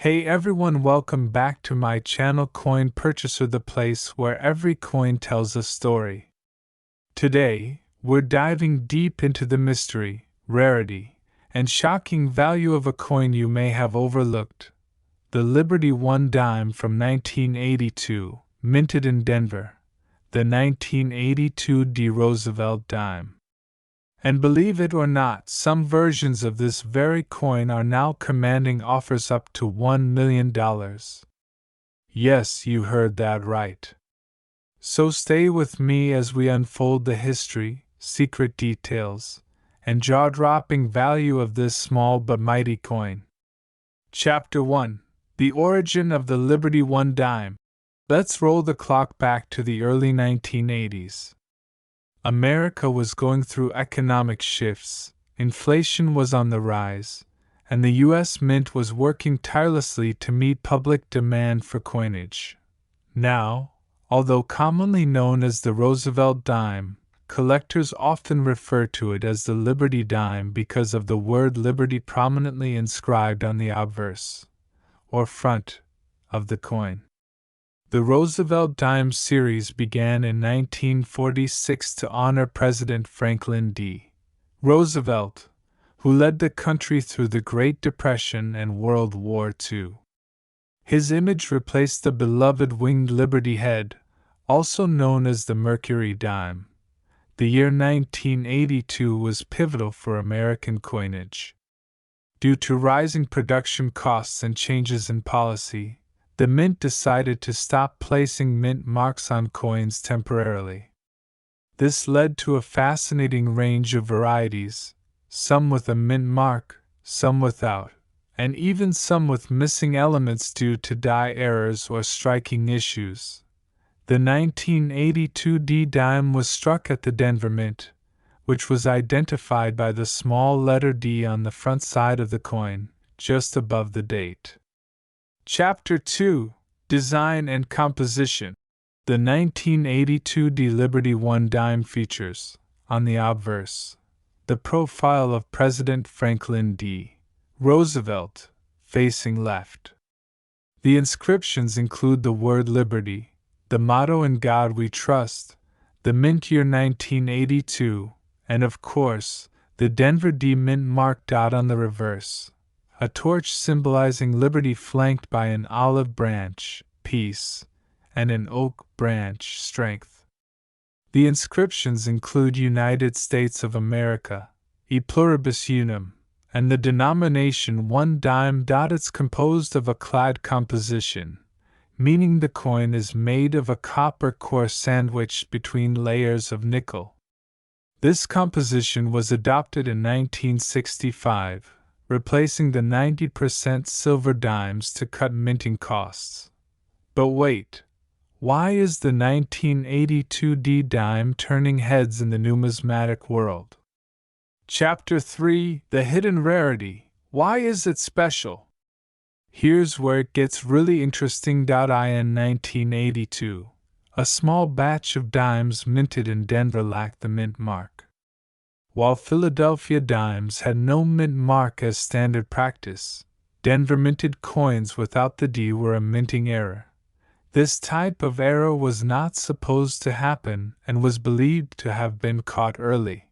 Hey everyone, welcome back to my channel Coin Purchaser, the place where every coin tells a story. Today, we're diving deep into the mystery, rarity, and shocking value of a coin you may have overlooked. The Liberty One dime from 1982, minted in Denver. The 1982 D. Roosevelt dime. And believe it or not, some versions of this very coin are now commanding offers up to $1 million. Yes, you heard that right. So stay with me as we unfold the history, secret details, and jaw-dropping value of this small but mighty coin. Chapter 1: The Origin of the Liberty One Dime. Let's roll the clock back to the early 1980s. America was going through economic shifts, inflation was on the rise, and the U.S. Mint was working tirelessly to meet public demand for coinage. Now, although commonly known as the Roosevelt dime, collectors often refer to it as the Liberty dime because of the word Liberty prominently inscribed on the obverse, or front, of the coin. The Roosevelt Dime series began in 1946 to honor President Franklin D. Roosevelt, who led the country through the Great Depression and World War II. His image replaced the beloved winged Liberty head, also known as the Mercury dime. The year 1982 was pivotal for American coinage. Due to rising production costs and changes in policy, the Mint decided to stop placing mint marks on coins temporarily. This led to a fascinating range of varieties, some with a mint mark, some without, and even some with missing elements due to die errors or striking issues. The 1982 D dime was struck at the Denver Mint, which was identified by the small letter D on the front side of the coin, just above the date. Chapter 2: Design and Composition. The 1982 D Liberty One dime features, on the obverse, the profile of President Franklin D. Roosevelt, facing left. The inscriptions include the word Liberty, the motto "In God We Trust," the mint year 1982, and of course, the Denver D mint mark dot on the reverse. A torch symbolizing liberty flanked by an olive branch, peace, and an oak branch, strength. The inscriptions include United States of America, E pluribus unum, and the denomination 1 dime. It's composed of a clad composition, meaning the coin is made of a copper core sandwiched between layers of nickel. This composition was adopted in 1965. Replacing the 90% silver dimes to cut minting costs. But wait, why is the 1982 D dime turning heads in the numismatic world? Chapter 3: The Hidden Rarity. Why is it special? Here's where it gets really interesting. In 1982, a small batch of dimes minted in Denver lacked the mint mark. While Philadelphia dimes had no mint mark as standard practice, Denver minted coins without the D were a minting error. This type of error was not supposed to happen and was believed to have been caught early.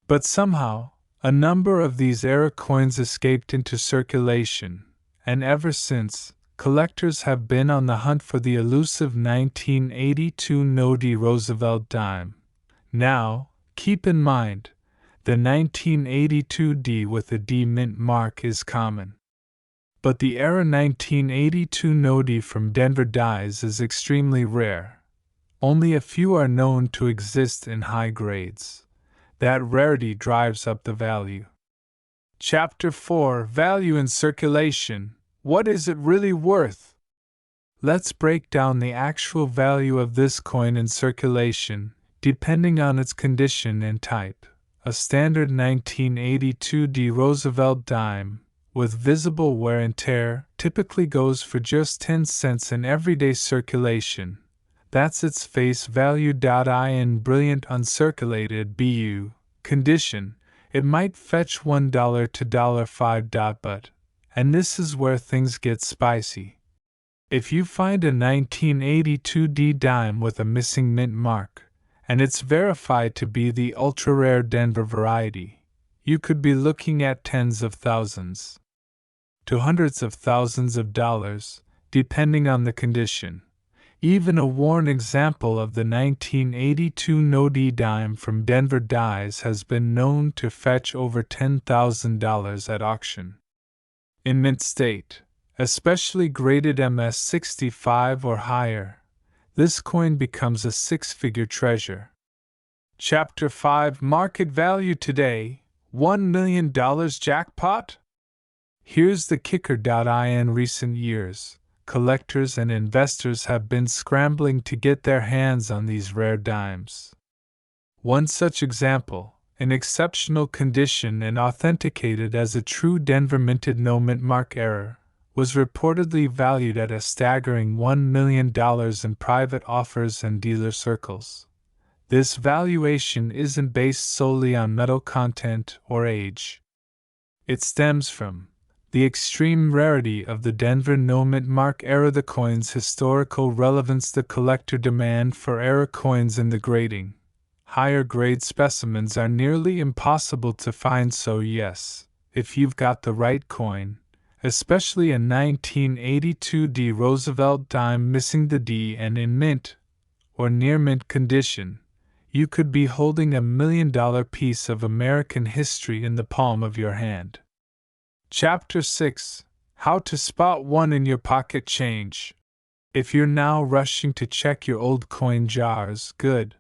But somehow, a number of these error coins escaped into circulation, and ever since, collectors have been on the hunt for the elusive 1982 No D Roosevelt dime. Now, keep in mind, the 1982 D with a D mint mark is common. But the era 1982 No D from Denver dies is extremely rare. Only a few are known to exist in high grades. That rarity drives up the value. Chapter 4: Value in Circulation. What is it really worth? Let's break down the actual value of this coin in circulation, depending on its condition and type. A standard 1982 D Roosevelt dime, with visible wear and tear, typically goes for just 10 cents in everyday circulation. That's its face value. In brilliant uncirculated BU condition, it might fetch $1 to $5. But, And this is where things get spicy. If you find a 1982D dime with a missing mint mark, and it's verified to be the ultra-rare Denver variety, you could be looking at tens of thousands to hundreds of thousands of dollars, depending on the condition. Even a worn example of the 1982 No-D dime from Denver Dies has been known to fetch over $10,000 at auction. In mint state, especially graded MS-65 or higher, this coin becomes a six-figure treasure. Chapter 5 Market Value Today, $1 million jackpot? Here's the kicker. In recent years, collectors and investors have been scrambling to get their hands on these rare dimes. One such example, in exceptional condition and authenticated as a true Denver minted no mint mark error, was reportedly valued at a staggering $1 million in private offers and dealer circles. This valuation isn't based solely on metal content or age. It stems from the extreme rarity of the Denver no mint mark error, the coin's historical relevance, the collector demand for error coins in the grading. Higher grade specimens are nearly impossible to find, so yes, if you've got the right coin, especially a 1982D Roosevelt dime missing the D and in mint or near mint condition, you could be holding $1 million piece of American history in the palm of your hand. Chapter 6 How to Spot One in Your Pocket Change. If you're now rushing to check your old coin jars, good.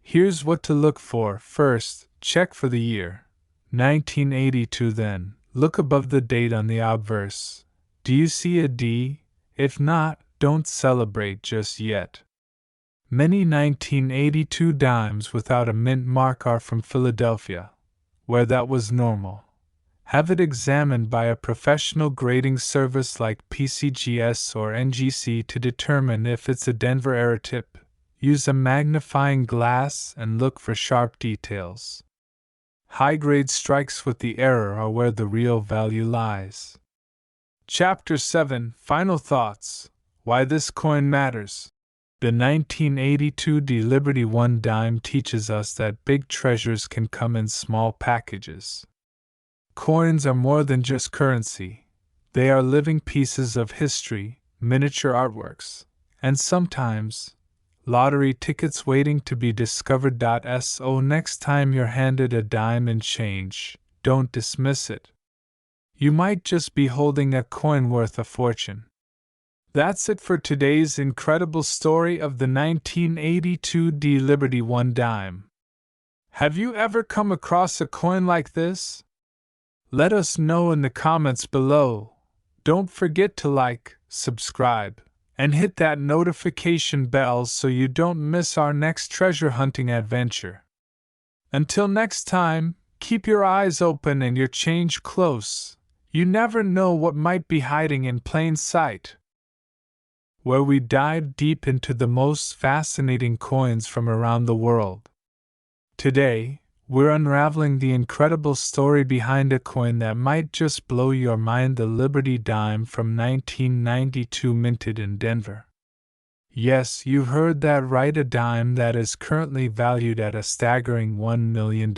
Here's what to look for. First, check for the year. 1982. Then, look above the date on the obverse. Do you see a D? If not, don't celebrate just yet. Many 1982 dimes without a mint mark are from Philadelphia, where that was normal. Have it examined by a professional grading service like PCGS or NGC to determine if it's a Denver error tip. Use a magnifying glass and look for sharp details. High-grade strikes with the error are where the real value lies. Chapter 7 Final Thoughts. Why this coin matters. The 1982D Liberty 1 dime teaches us that big treasures can come in small packages. Coins are more than just currency. They are living pieces of history, miniature artworks, and sometimes lottery tickets waiting to be discovered. So next time you're handed a dime and change, don't dismiss it. You might just be holding a coin worth a fortune. That's it for today's incredible story of the 1982D Liberty 1 dime. Have you ever come across a coin like this? Let us know in the comments below. Don't forget to like, subscribe, and hit that notification bell so you don't miss our next treasure hunting adventure. Until next time, keep your eyes open and your change close. You never know what might be hiding in plain sight. Where we dive deep into the most fascinating coins from around the world. Today, we're unraveling the incredible story behind a coin that might just blow your mind, the Liberty dime from 1992 minted in Denver. Yes, you heard that right, a dime that is currently valued at a staggering $1 million.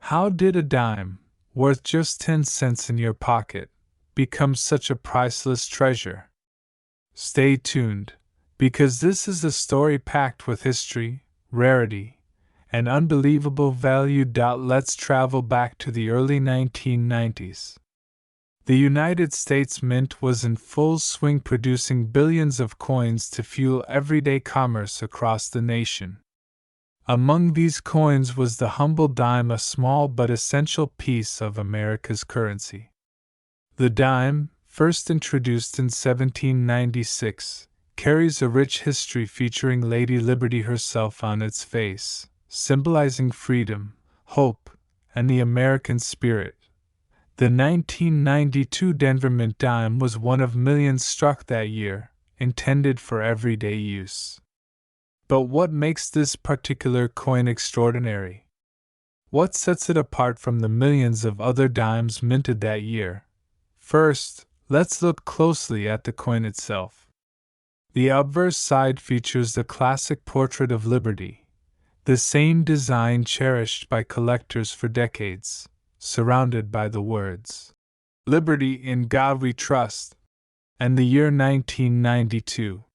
How did a dime, worth just 10 cents in your pocket, become such a priceless treasure? Stay tuned, because this is a story packed with history, rarity, and unbelievable value. Let's travel back to the early 1990s. The United States Mint was in full swing, producing billions of coins to fuel everyday commerce across the nation. Among these coins was the humble dime, a small but essential piece of America's currency. The dime, first introduced in 1796, carries a rich history featuring Lady Liberty herself on its face, symbolizing freedom, hope, and the American spirit. The 1992 Denver Mint dime was one of millions struck that year, intended for everyday use. But what makes this particular coin extraordinary? What sets it apart from the millions of other dimes minted that year, First, let's look closely at the coin itself. The obverse side features the classic portrait of liberty, the same design cherished by collectors for decades, surrounded by the words, "Liberty in God We Trust," and the year 1992.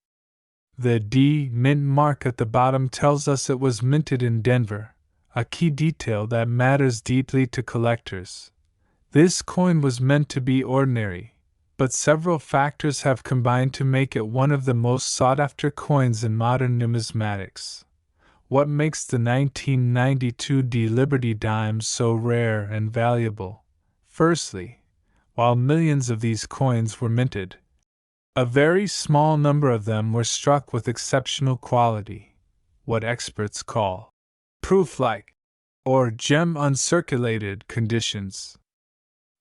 The D mint mark at the bottom tells us it was minted in Denver, a key detail that matters deeply to collectors. This coin was meant to be ordinary, but several factors have combined to make it one of the most sought-after coins in modern numismatics. What makes the 1992 D Liberty dime so rare and valuable? Firstly, while millions of these coins were minted, a very small number of them were struck with exceptional quality, what experts call proof-like, or gem-uncirculated conditions.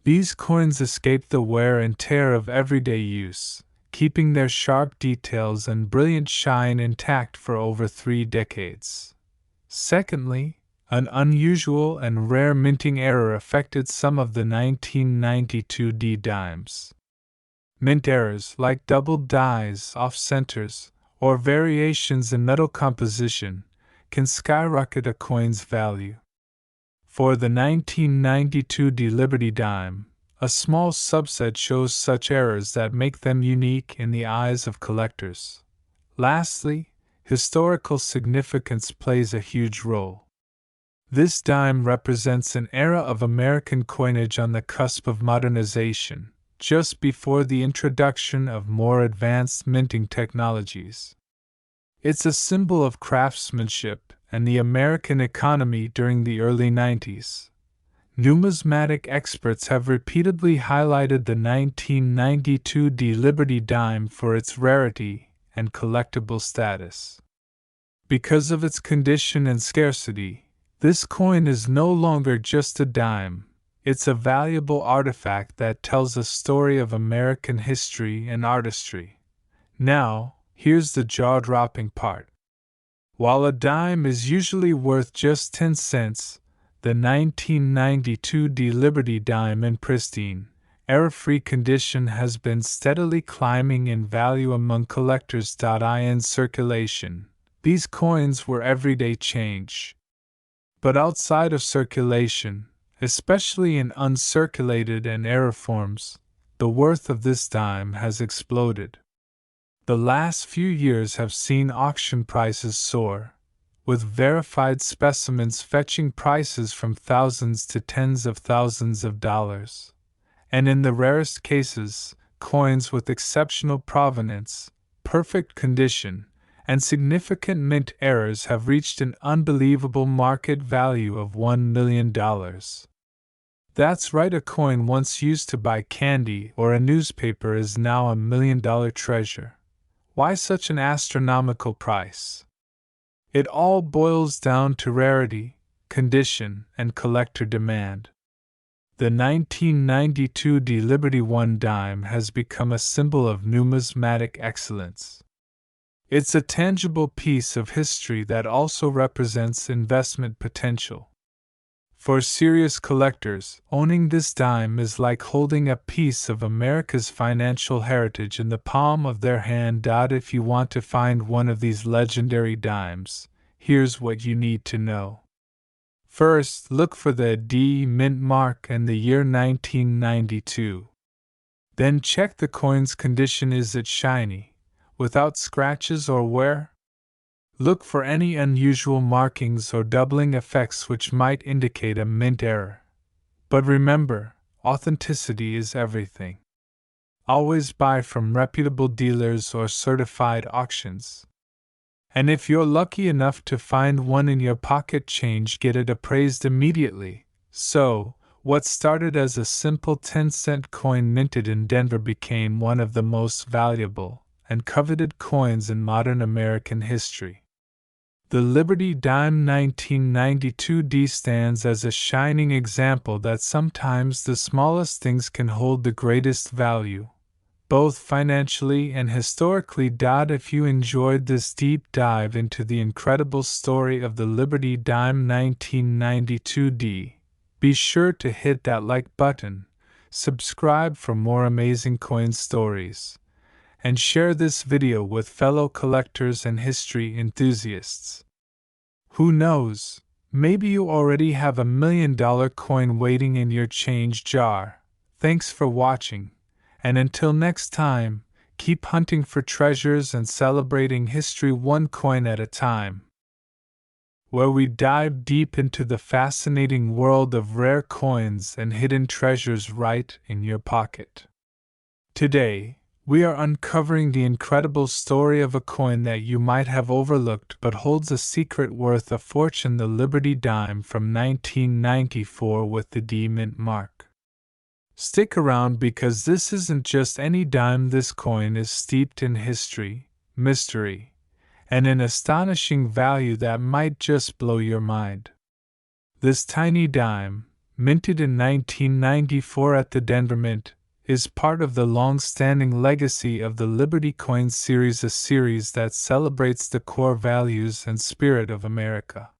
These coins escape the wear and tear of everyday use, keeping their sharp details and brilliant shine intact for over 3 decades. Secondly, an unusual and rare minting error affected some of the 1992 D dimes. Mint errors like doubled dies, off-centers, or variations in metal composition can skyrocket a coin's value. For the 1992 D Liberty dime, a small subset shows such errors that make them unique in the eyes of collectors. Lastly, historical significance plays a huge role. This dime represents an era of American coinage on the cusp of modernization, just before the introduction of more advanced minting technologies. It's a symbol of craftsmanship and the American economy during the early 90s. Numismatic experts have repeatedly highlighted the 1992 D Liberty dime for its rarity and collectible status. Because of its condition and scarcity, this coin is no longer just a dime. It's a valuable artifact that tells a story of American history and artistry. Now, here's the jaw-dropping part. While a dime is usually worth just 10 cents, the 1992 D Liberty dime in pristine, error-free condition has been steadily climbing in value among collectors. In circulation, these coins were everyday change. But outside of circulation, especially in uncirculated and error forms, the worth of this dime has exploded. The last few years have seen auction prices soar, with verified specimens fetching prices from thousands to tens of thousands of dollars. And in the rarest cases, coins with exceptional provenance, perfect condition, and significant mint errors have reached an unbelievable market value of $1 million. That's right, a coin once used to buy candy or a newspaper is now $1 million treasure. Why such an astronomical price? It all boils down to rarity, condition, and collector demand. The 1992 D Liberty 1 dime has become a symbol of numismatic excellence. It's a tangible piece of history that also represents investment potential. For serious collectors, owning this dime is like holding a piece of America's financial heritage in the palm of their hand. If you want to find one of these legendary dimes, here's what you need to know. First, look for the D mint mark and the year 1992. Then check the coin's condition. Is it shiny, without scratches or wear? Look for any unusual markings or doubling effects which might indicate a mint error. But remember, authenticity is everything. Always buy from reputable dealers or certified auctions. And if you're lucky enough to find one in your pocket change, get it appraised immediately. So, what started as a simple 10-cent coin minted in Denver became one of the most valuable and coveted coins in modern American history. The Liberty Dime 1992 D stands as a shining example that sometimes the smallest things can hold the greatest value, both financially and historically. If you enjoyed this deep dive into the incredible story of the Liberty Dime 1992 D, be sure to hit that like button, subscribe for more amazing coin stories, and share this video with fellow collectors and history enthusiasts. Who knows, maybe you already have $1 million coin waiting in your change jar. Thanks for watching, and until next time, keep hunting for treasures and celebrating history one coin at a time, where we dive deep into the fascinating world of rare coins and hidden treasures right in your pocket. Today, we are uncovering the incredible story of a coin that you might have overlooked but holds a secret worth a fortune: the Liberty Dime from 1994 with the D Mint mark. Stick around because this isn't just any dime. This coin is steeped in history, mystery, and an astonishing value that might just blow your mind. This tiny dime, minted in 1994 at the Denver Mint, is part of the long-standing legacy of the Liberty Coin series, a series that celebrates the core values and spirit of America.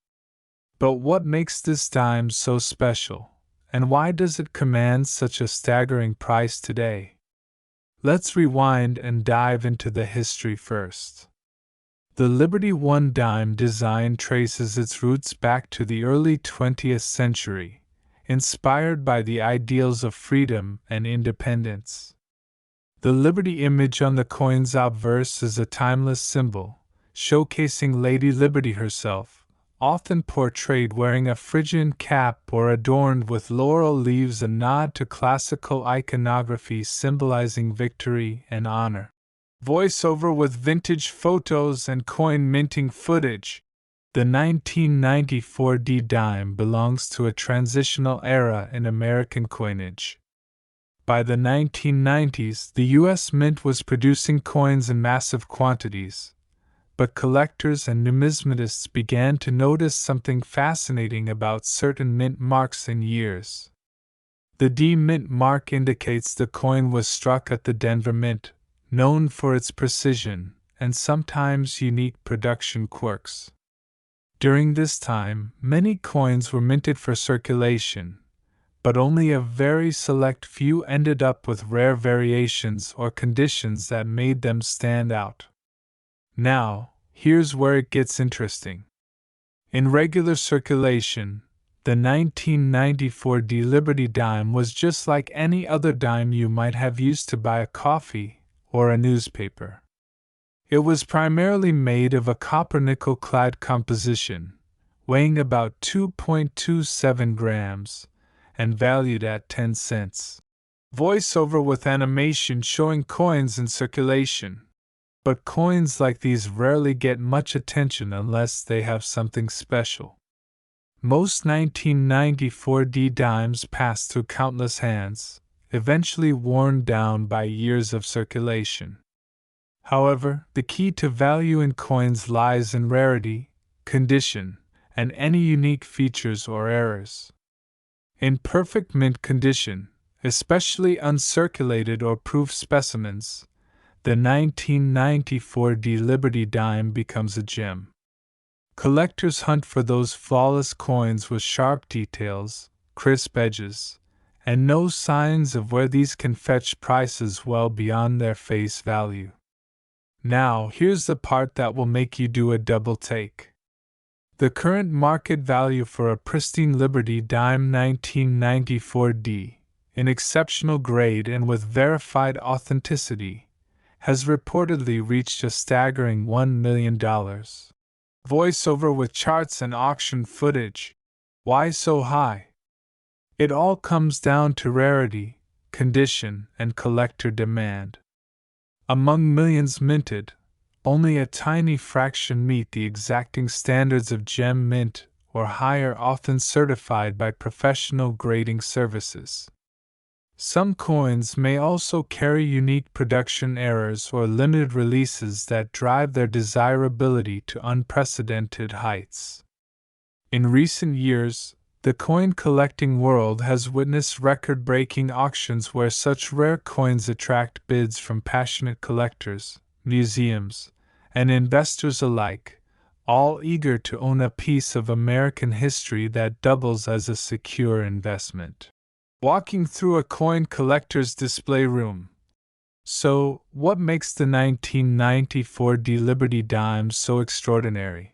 But what makes this dime so special, and why does it command such a staggering price today? Let's rewind and dive into the history first. The Liberty One dime design traces its roots back to the early 20th century, inspired by the ideals of freedom and independence. The Liberty image on the coin's obverse is a timeless symbol, showcasing Lady Liberty herself, often portrayed wearing a Phrygian cap or adorned with laurel leaves, a nod to classical iconography symbolizing victory and honor. Voiceover with vintage photos and coin minting footage. The 1994 D dime belongs to a transitional era in American coinage. By the 1990s, the U.S. Mint was producing coins in massive quantities, but collectors and numismatists began to notice something fascinating about certain mint marks and years. The D Mint mark indicates the coin was struck at the Denver Mint, known for its precision and sometimes unique production quirks. During this time, many coins were minted for circulation, but only a very select few ended up with rare variations or conditions that made them stand out. Now, here's where it gets interesting. In regular circulation, the 1994 D Liberty dime was just like any other dime you might have used to buy a coffee or a newspaper. It was primarily made of a copper-nickel clad composition, weighing about 2.27 grams, and valued at 10 cents. Voiceover with animation showing coins in circulation. But coins like these rarely get much attention unless they have something special. Most 1994 D dimes passed through countless hands, eventually worn down by years of circulation. However, the key to value in coins lies in rarity, condition, and any unique features or errors. In perfect mint condition, especially uncirculated or proof specimens, the 1994 D Liberty dime becomes a gem. Collectors hunt for those flawless coins with sharp details, crisp edges, and no signs of wear. These can fetch prices well beyond their face value. Now, here's the part that will make you do a double take. The current market value for a pristine Liberty dime 1994 D, in exceptional grade and with verified authenticity, has reportedly reached a staggering $1 million. Voiceover with charts and auction footage. Why so high? It all comes down to rarity, condition, and collector demand. Among millions minted, only a tiny fraction meet the exacting standards of gem mint or higher, often certified by professional grading services. Some coins may also carry unique production errors or limited releases that drive their desirability to unprecedented heights. In recent years, the coin collecting world has witnessed record-breaking auctions where such rare coins attract bids from passionate collectors, museums, and investors alike, all eager to own a piece of American history that doubles as a secure investment. walking through a coin collector's display room. So, what makes the 1994 D Liberty dime so extraordinary?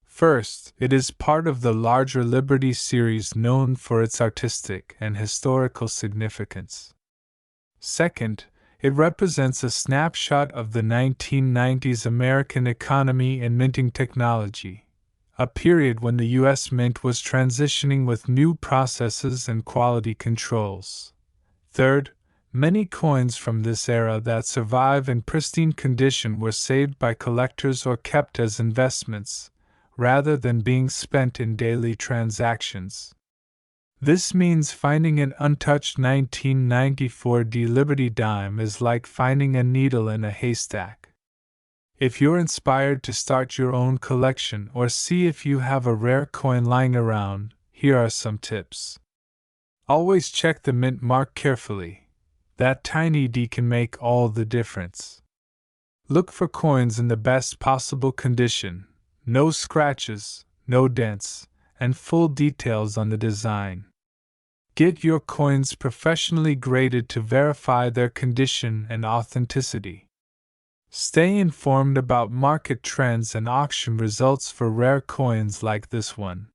First, it is part of the larger Liberty series known for its artistic and historical significance. Second, it represents a snapshot of the 1990s American economy and minting technology, a period when the U.S. Mint was transitioning with new processes and quality controls. Third, many coins from this era that survive in pristine condition were saved by collectors or kept as investments, rather than being spent in daily transactions. This means finding an untouched 1994 D Liberty dime is like finding a needle in a haystack. If you're inspired to start your own collection or see if you have a rare coin lying around, here are some tips. Always check the mint mark carefully. That tiny D can make all the difference. Look for coins in the best possible condition, no scratches, no dents, and full details on the design. Get your coins professionally graded to verify their condition and authenticity. Stay informed about market trends and auction results for rare coins like this one.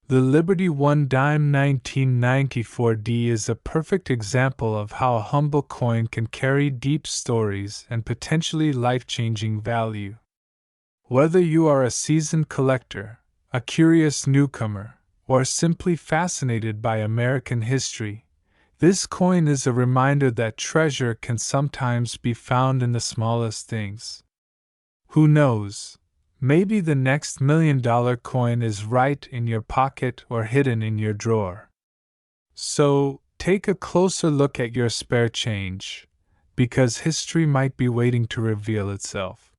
The Liberty One Dime 1994D is a perfect example of how a humble coin can carry deep stories and potentially life-changing value. Whether you are a seasoned collector, a curious newcomer, or simply fascinated by American history, this coin is a reminder that treasure can sometimes be found in the smallest things. Who knows? Maybe the next $1 million coin is right in your pocket or hidden in your drawer. So, take a closer look at your spare change, because history might be waiting to reveal itself.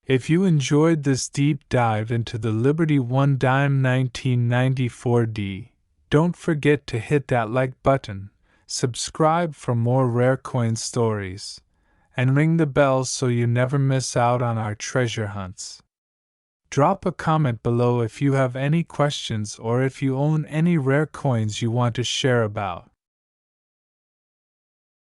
If you enjoyed this deep dive into the Liberty One Dime 1994D, don't forget to hit that like button, subscribe for more rare coin stories, and ring the bell so you never miss out on our treasure hunts. Drop a comment below if you have any questions or if you own any rare coins you want to share about.